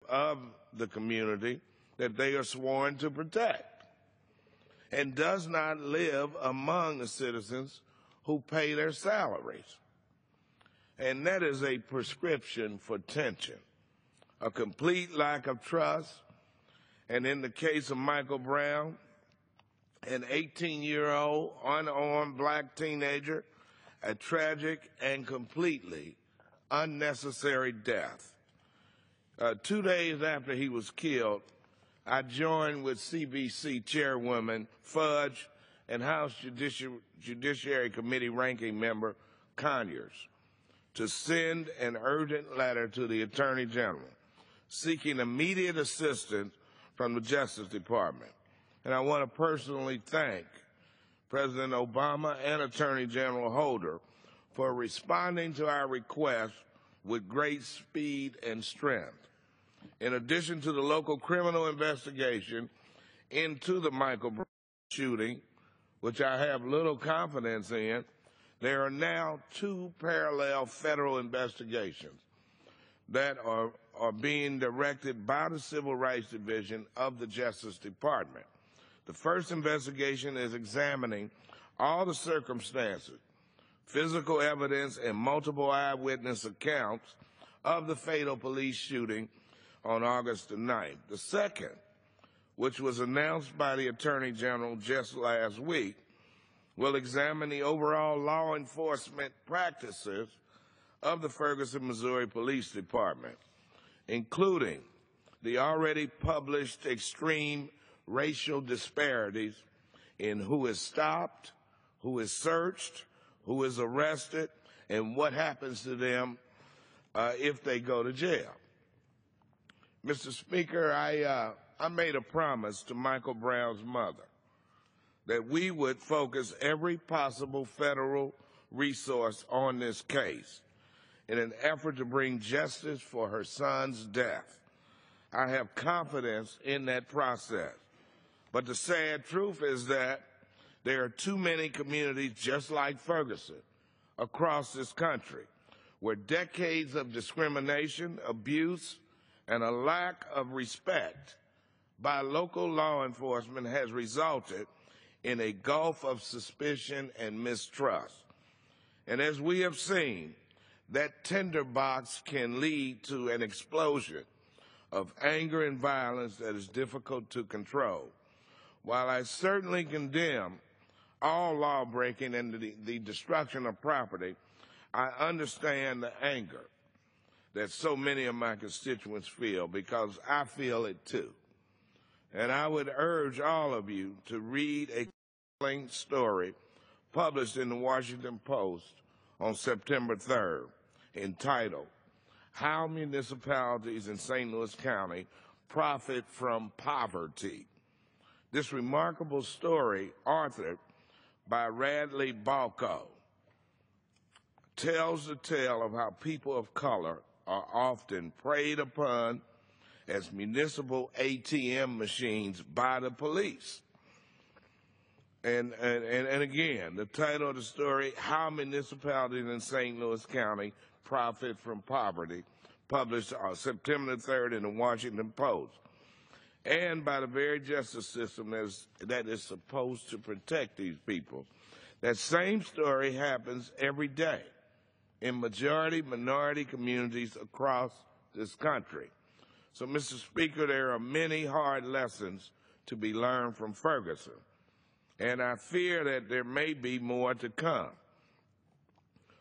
of the community that they are sworn to protect, and does not live among the citizens who pay their salaries. And that is a prescription for tension, a complete lack of trust, and in the case of Michael Brown, an 18-year-old unarmed black teenager, a tragic and completely unnecessary death. 2 days after he was killed, I joined with CBC Chairwoman Fudge and House Judiciary Committee Ranking Member Conyers to send an urgent letter to the Attorney General seeking immediate assistance from the Justice Department. And I want to personally thank President Obama and Attorney General Holder for responding to our request with great speed and strength. In addition to the local criminal investigation into the Michael Brown shooting, which I have little confidence in, there are now 2 parallel federal investigations that are being directed by the Civil Rights Division of the Justice Department. The first investigation is examining all the circumstances, physical evidence, and multiple eyewitness accounts of the fatal police shooting on August the 9th. The second, which was announced by the Attorney General just last week, will examine the overall law enforcement practices of the Ferguson, Missouri Police Department, including the already published extreme racial disparities in who is stopped, who is searched, who is arrested, and what happens to them if they go to jail. Mr. Speaker, I made a promise to Michael Brown's mother that we would focus every possible federal resource on this case in an effort to bring justice for her son's death. I have confidence in that process. But the sad truth is that there are too many communities just like Ferguson across this country where decades of discrimination, abuse, and a lack of respect by local law enforcement has resulted in a gulf of suspicion and mistrust. And as we have seen, that tinderbox can lead to an explosion of anger and violence that is difficult to control. While I certainly condemn all law-breaking and the destruction of property, I understand the anger that so many of my constituents feel, because I feel it too. And I would urge all of you to read a compelling story published in the Washington Post on September 3rd, entitled, "How Municipalities in St. Louis County Profit from Poverty." This remarkable story, authored by Radley Balco, tells the tale of how people of color are often preyed upon as municipal ATM machines by the police. And again, the title of the story, "How Municipalities in St. Louis County Profit from Poverty," published on September 3rd in the Washington Post, and by the very justice system that is supposed to protect these people. That same story happens every day in majority-minority communities across this country. So, Mr. Speaker, there are many hard lessons to be learned from Ferguson, and I fear that there may be more to come.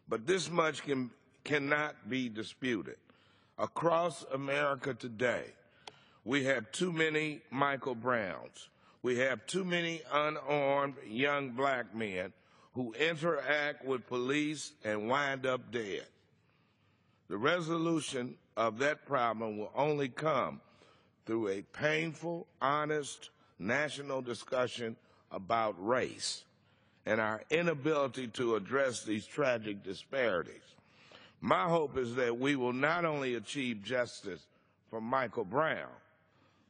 But this much cannot be disputed. Across America today, we have too many Michael Browns. We have too many unarmed young black men who interact with police and wind up dead. The resolution of that problem will only come through a painful, honest, national discussion about race and our inability to address these tragic disparities. My hope is that we will not only achieve justice for Michael Brown,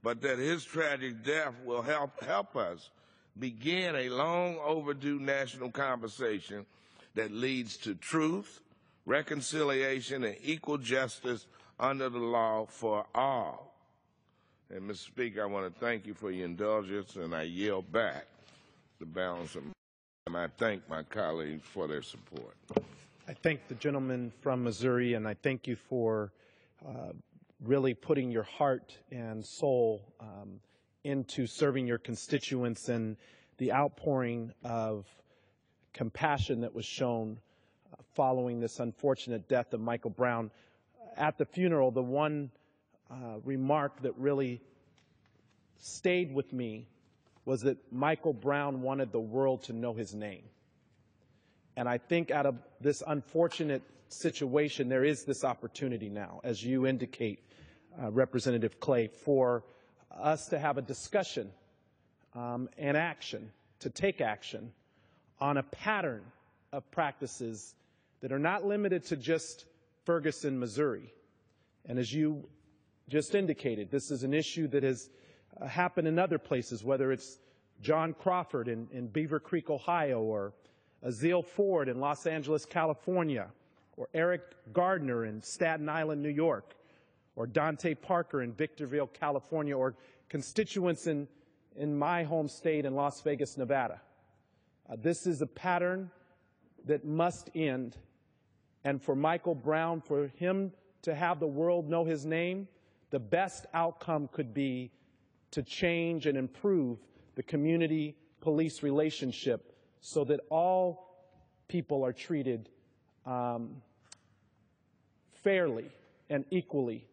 but that his tragic death will help us begin a long overdue national conversation that leads to truth, reconciliation, and equal justice under the law for all. And, Mr. Speaker, I want to thank you for your indulgence, and I yield back the balance of my time. I thank my colleagues for their support. I thank the gentleman from Missouri, and I thank you for really putting your heart and soul into serving your constituents, and the outpouring of compassion that was shown following this unfortunate death of Michael Brown. At the funeral, the one remark that really stayed with me was that Michael Brown wanted the world to know his name. And I think out of this unfortunate situation, there is this opportunity now, as you indicate, Representative Clay, for us to have a discussion and action, to take action on a pattern of practices that are not limited to just Ferguson, Missouri. And as you just indicated, this is an issue that has happened in other places, whether it's John Crawford in Beaver Creek, Ohio, or Azeel Ford in Los Angeles, California, or Eric Gardner in Staten Island, New York, or Dante Parker in Victorville, California, or constituents in my home state in Las Vegas, Nevada. This is a pattern that must end. And for Michael Brown, for him to have the world know his name, the best outcome could be to change and improve the community-police relationship so that all people are treated fairly and equally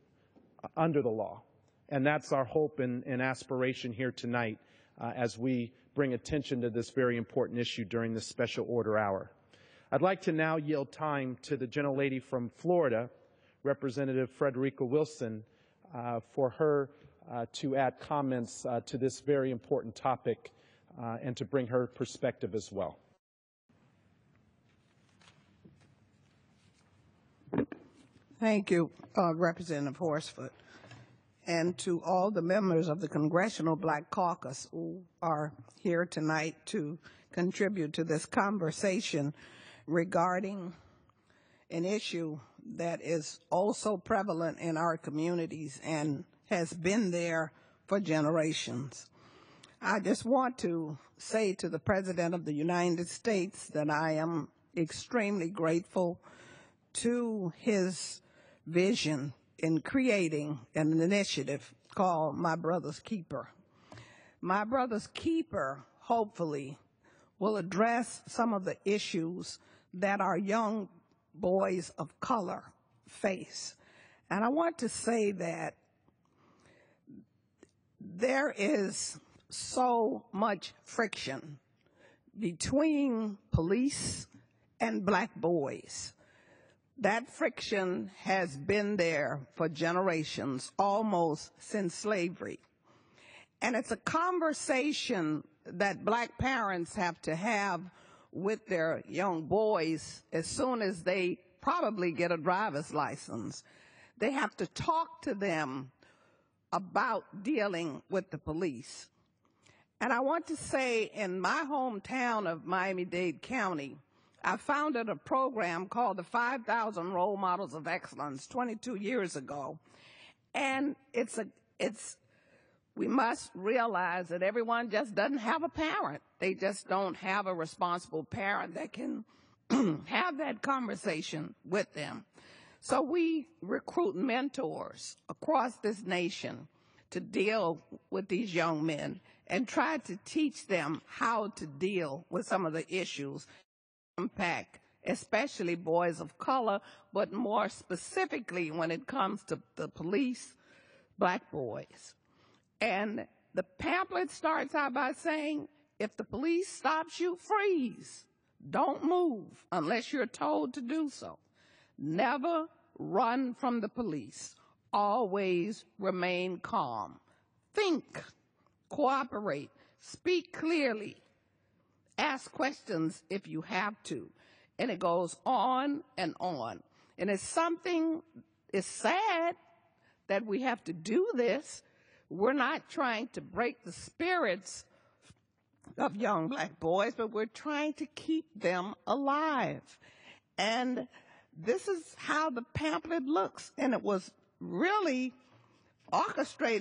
under the law. And that's our hope and aspiration here tonight as we bring attention to this very important issue during this special order hour. I'd like to now yield time to the gentlelady from Florida, Representative Frederica Wilson, for her to add comments to this very important topic and to bring her perspective as well. Thank you, Representative Horsford, and to all the members of the Congressional Black Caucus who are here tonight to contribute to this conversation regarding an issue that is also prevalent in our communities and has been there for generations. I just want to say to the President of the United States that I am extremely grateful to his vision in creating an initiative called My Brother's Keeper. My Brother's Keeper, hopefully, will address some of the issues that our young boys of color face. And I want to say that there is so much friction between police and black boys. That friction has been there for generations, almost since slavery. And it's a conversation that black parents have to have with their young boys as soon as they probably get a driver's license. They have to talk to them about dealing with the police. And I want to say, in my hometown of Miami-Dade County, I founded a program called the 5,000 Role Models of Excellence 22 years ago. And we must realize that everyone just doesn't have a parent. They just don't have a responsible parent that can have that conversation with them. So we recruit mentors across this nation to deal with these young men and try to teach them how to deal with some of the issues that impact especially boys of color, but more specifically when it comes to the police, black boys. And the pamphlet starts out by saying, if the police stops you, freeze. Don't move unless you're told to do so. Never run from the police. Always remain calm. Think, cooperate, speak clearly, ask questions if you have to. And it goes on and on. And it's sad that we have to do this. We're not trying to break the spirits of young black boys, but we're trying to keep them alive. And this is how the pamphlet looks. And it was really orchestrated